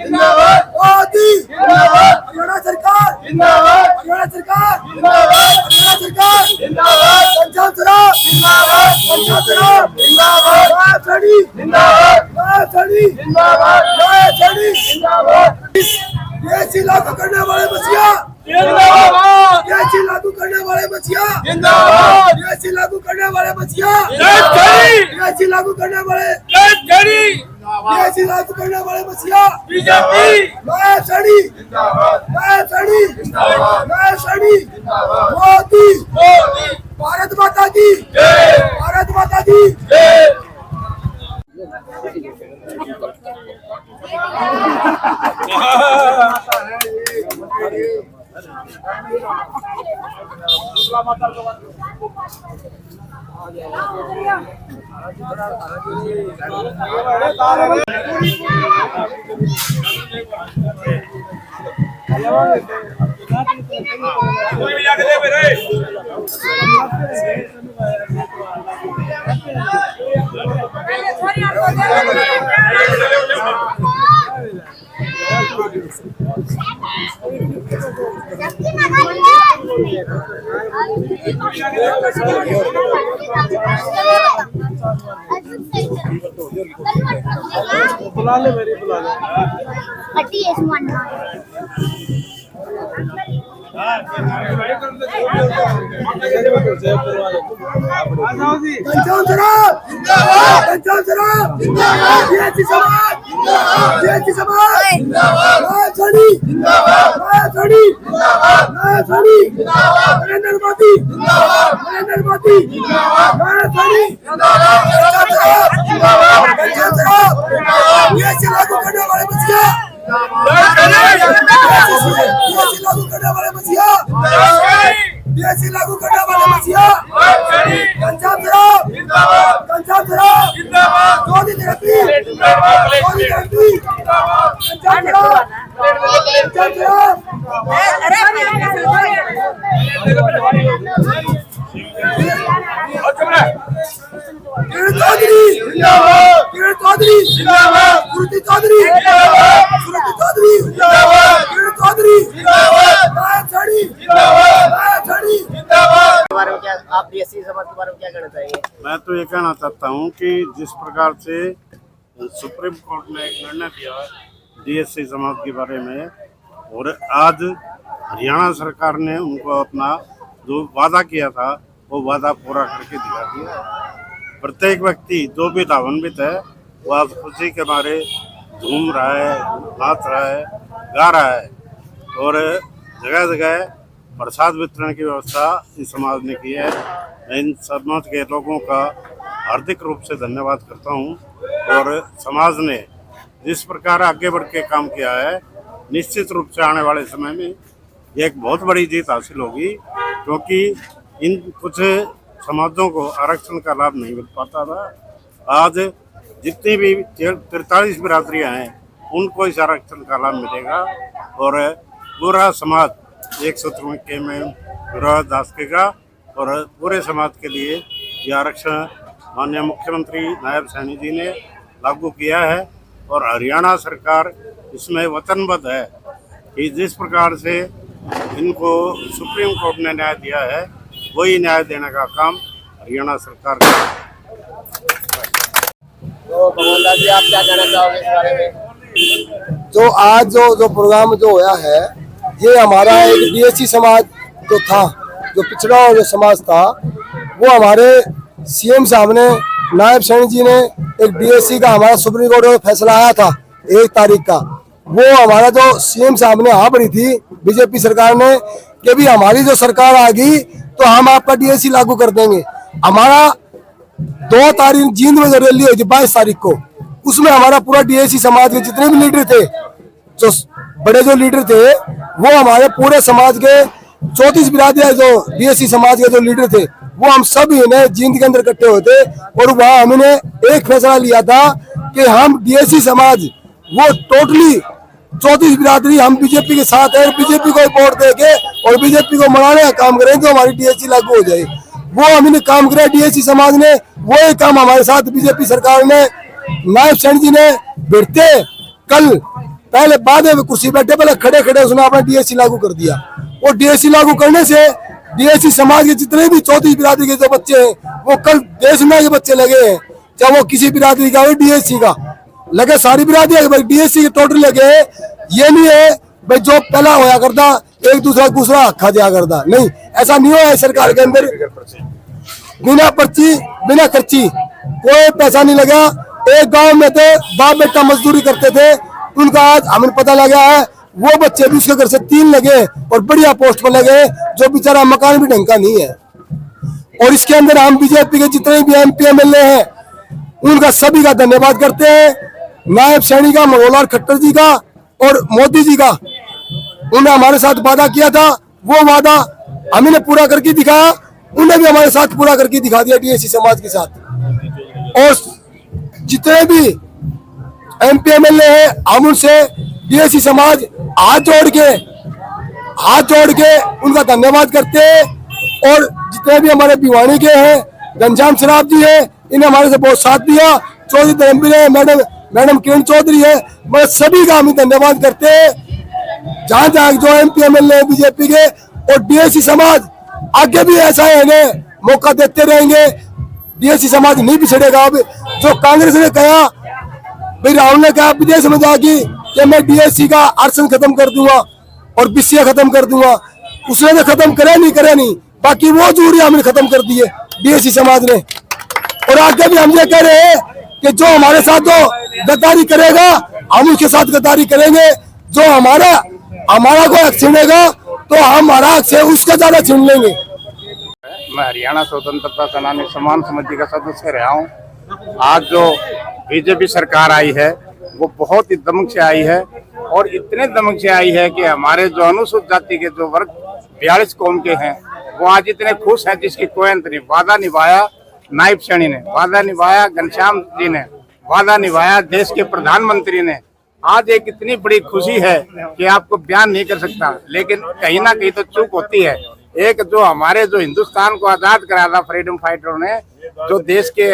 मोदी हरियाणा सरकार हरियाणा सरकार हरियाणा सरकार पंजाब शराब पंजाब शराब जीएसटी लागू करने वाले बसिया जीएसटी लागू करने वाले बसिया जीएसटी लागू करने वाले बसिया जीएसटी लागू करने वाले जीएसटी लागू करने वाले बसिया बीजेपी मोदी भारत माता की भारत माता की बुला ले मेरी बुला ले पंजाब शराब पंजाब शराब जीएसटी समाज जीएसटी समाज नरेंद्र मोदी जीएसटी लागू करने वाले बचिया लागू करने वाले बचिया जीएसटी लागू करने वाले बचिया पंजाब शराब मोदी थेरेपी पंजाब शराब आप डीएससी समाज के बारे में क्या कहना चाहिए? मैं तो ये कहना चाहता हूँ कि जिस प्रकार से सुप्रीम कोर्ट ने एक निर्णय दिया डीएससी समाज के बारे में और आज हरियाणा सरकार ने उनको अपना जो वादा किया था वो वादा पूरा करके दिखा दिया। प्रत्येक व्यक्ति जो भी लाभान्वित है वो आज खुशी के मारे झूम रहा है, नाच रहा है, गा रहा है और जगह जगह प्रसाद वितरण की व्यवस्था इस समाज ने की है। मैं इन समाज के लोगों का हार्दिक रूप से धन्यवाद करता हूं और समाज ने जिस प्रकार आगे बढ़ के काम किया है निश्चित रूप से आने वाले समय में ये एक बहुत बड़ी जीत हासिल होगी, क्योंकि इन कुछ समाजों को आरक्षण का लाभ नहीं मिल पाता था। आज जितनी भी 43 बिरादरियाँ हैं उनको इस आरक्षण का लाभ मिलेगा और पूरा समाज एक सूत्र में विरोधाभास सकेगा और पूरे समाज के लिए ये आरक्षण माननीय मुख्यमंत्री नायब सैनी जी ने लागू किया है और हरियाणा सरकार इसमें वचनबद्ध है कि जिस प्रकार से इनको सुप्रीम कोर्ट ने न्याय दिया है वही न्याय देने का काम हरियाणा सरकार का। तो भगवान जी आप क्या कहना चाहोगे इस बारे में? जो आज जो प्रोग्राम जो होया है ये हमारा एक डीएससी समाज जो था, जो पिछड़ा जो समाज था, वो हमारे सीएम साहब ने नायब सैनी जी ने एक डीएससी का हमारा सुप्रीम कोर्ट में फैसला आया था 1 तारीख का, वो हमारा जो सीएम साहब ने हाँ भरी थी बीजेपी सरकार ने कि भी हमारी जो सरकार आ गई तो हम आपका डीएससी लागू कर देंगे। हमारा 2 तारीख जींद में जो रैली हुई थी 22 तारीख को, उसमें हमारा पूरा डीएससी समाज के जितने भी लीडर थे, जो बड़े जो लीडर थे वो हमारे पूरे समाज के 34 बिरादरियां जो डीएससी समाज के जो लीडर थे वो हम सब इन्हें जींद के अंदर इकट्ठे हुए थे और वहाँ हमने एक फैसला लिया था कि हम डीएससी समाज वो टोटली 34 बिरादरी हम बीजेपी के साथ है, बीजेपी को वोट देके और बीजेपी को मनाने का काम करें तो हमारी डीएससी लागू हो जाए। वो हमने काम किया डीएससी समाज ने, वो एक काम हमारे साथ बीजेपी सरकार ने नायब सैनी जी ने बैठते कल पहले बाद में कुर्सी बैठे, पहले खड़े खड़े उसने अपना डीएससी लागू कर दिया। और डीएससी लागू करने से डीएससी समाज के जितने भी चौथी बिरादरी के जो बच्चे हैं वो कल देश में के बच्चे लगे हैं, चाहे वो किसी बिरादरी का हो, डीएससी का लगे, सारी बिरादरी डीएससी के टोटल लगे। ये नहीं है भाई जो पहला होया करता एक दूसरा खा दिया करता, नहीं, ऐसा नहीं हुआ है। सरकार के अंदर बिना पर्ची बिना खर्ची कोई पैसा नहीं लगा। एक गांव में थे बाप बेटा मजदूरी करते थे, उनका आज हमें पता लगा है वो बच्चे भी उसके घर से 3 लगे और बढ़िया पोस्ट पर लगे, जो बेचारा मकान भी ढंग का नहीं है। और इसके अंदर हम बीजेपी के जितने भी एमपी एमएलए हैं उनका सभी का धन्यवाद करते हैं। नायब सैनी का, मनोहर खट्टर जी का और मोदी जी का, उन्होंने हमारे साथ वादा किया था, वो वादा हमने पूरा करके दिखाया, उन्हें भी हमारे साथ पूरा करके दिखा दिया डीएससी समाज के साथ। और जितने भी एमपी एमएलए हैं हम उनसे डीएससी समाज हाथ जोड़ के उनका धन्यवाद करते हैं। और जितने भी हमारे भिवानी के हैं, घनश्याम शराफ जी हैं, इन्हें हमारे से बहुत साथ दिया, चौधरी धर्मवीर है, मैडम किरण चौधरी है, मैं सभी का हम धन्यवाद करते हैं। जहाँ जहाँ जो एमपी एमएलए बीजेपी के और डीएससी समाज आगे भी ऐसा है मौका देते रहेंगे। डीएससी समाज नहीं पिछड़ेगा। अब जो कांग्रेस ने कहा, भाई राहुल ने कहा विदेश में जाके कि मैं डीएससी का आरक्षण खत्म कर दूंगा और बीसीए खत्म कर दूंगा, उसने तो खत्म करे नहीं, बाकी वो जरूरी हमने खत्म कर दिए डीएससी समाज ने। और आगे भी हम ये कह रहे हैं कि जो हमारे साथ जो गद्दारी करेगा हम उसके साथ गद्दारी करेंगे। जो हमारा को हक छीनेगा तो हम हमारा हक से उसका ज्यादा छीन लेंगे। मैं हरियाणा स्वतंत्रता सेनानी सम्मान समिति का सदस्य रहा हूँ। आज जो बीजेपी सरकार आई है वो बहुत ही दमक से आई है, और इतने दमक से आई है कि हमारे जो अनुसूचित जाति के जो वर्ग 42 कौम के हैं वो आज इतने खुश हैं जिसकी कोई अंत नहीं। वादा निभाया नायब सैनी ने, वादा निभाया घनश्याम जी ने, वादा निभाया देश के प्रधानमंत्री ने। आज एक इतनी बड़ी खुशी है कि आपको बयान नहीं कर सकता। लेकिन कहीं ना कहीं तो चूक होती है। एक जो हमारे जो हिंदुस्तान को आजाद कराया था फ्रीडम फाइटरों ने, जो देश के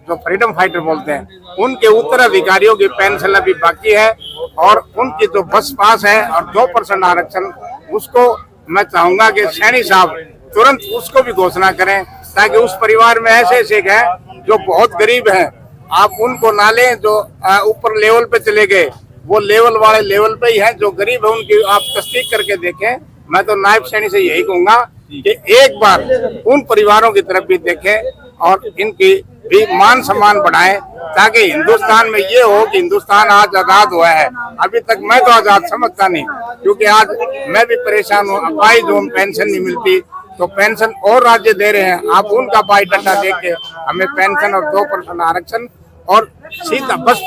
जो फ्रीडम फाइटर बोलते हैं, उनके उत्तराधिकारियों की पेंशन अभी बाकी है, और उनकी जो बस पास है और 2% आरक्षण, उसको मैं चाहूंगा कि सैनी साहब तुरंत उसको भी घोषणा करें, ताकि उस परिवार में ऐसे हैं जो बहुत गरीब हैं, आप उनको ना लें। जो ऊपर लेवल पे चले गए वो लेवल वाले लेवल पे ही हैं, जो गरीब है उनकी आप तस्दीक करके देखें। मैं तो नायब सैनी से यही कहूंगा कि एक बार उन परिवारों की तरफ भी देखें और इनकी भी मान सम्मान बढ़ाएं, ताकि हिंदुस्तान में ये हो कि हिंदुस्तान आज आजाद हुआ है। अभी तक मैं तो आजाद समझता नहीं, क्योंकि आज मैं भी परेशान हूँ। अपाहिज हूँ, पेंशन नहीं मिलती, तो पेंशन और राज्य दे रहे हैं, आप उनका बायोडाटा देख के हमें पेंशन और 2% आरक्षण और सीधा बस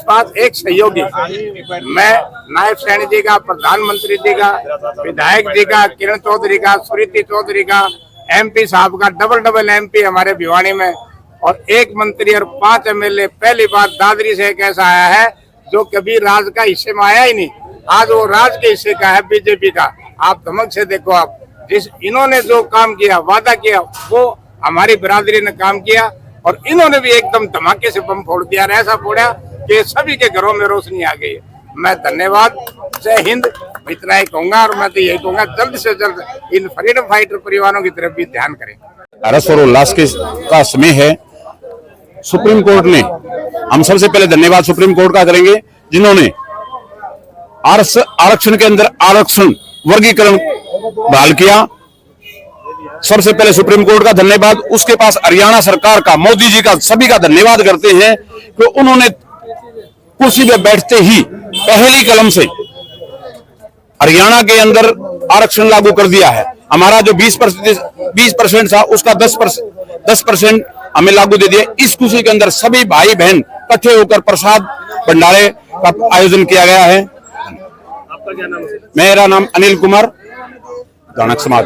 पास एक सहयोगी। मैं नायब सैनी जी का, प्रधानमंत्री जी का, विधायक जी का, किरण चौधरी का, सुरीति चौधरी का, एमपी साहब का, डबल एमपी हमारे भिवानी में, और 1 मंत्री और 5 एमएलए। पहली बार दादरी से एक ऐसा आया है जो कभी राज का हिस्से में आया ही नहीं, आज वो राज के हिस्से का है बीजेपी का। आप धमक से देखो, आप जिस इन्होंने जो काम किया, वादा किया, वो हमारी बिरादरी ने काम किया, और इन्होंने भी एकदम धमाके से बम फोड़ दिया, ऐसा फोड़ा कि सभी के घरों में रोशनी आ गई। मैं धन्यवाद, जय हिंद, इतना ही कहूंगा। और मैं तो यही कहूंगा जल्द से जल्द इन फ्रीडम फाइटर परिवारों की तरफ भी ध्यान करें। हर्ष और उल्लास का समय है। सुप्रीम कोर्ट ने, हम सबसे पहले धन्यवाद सुप्रीम कोर्ट का करेंगे, जिन्होंने आरक्षण के अंदर आरक्षण वर्गीकरण बहाल किया। सबसे पहले सुप्रीम कोर्ट का धन्यवाद। उसके पास हरियाणा सरकार का, मोदी जी का, सभी का धन्यवाद करते हैं कि उन्होंने कुर्सी पे बैठते ही पहली कलम से हरियाणा के अंदर आरक्षण लागू कर दिया है। हमारा जो 20% था उसका 10% हमें लागू दे दिया। इस खुशी के अंदर सभी भाई बहन इकट्ठे होकर प्रसाद भंडारे का आयोजन किया गया है। आपका क्या नाम है? मेरा नाम अनिल कुमार, गाणक समाज।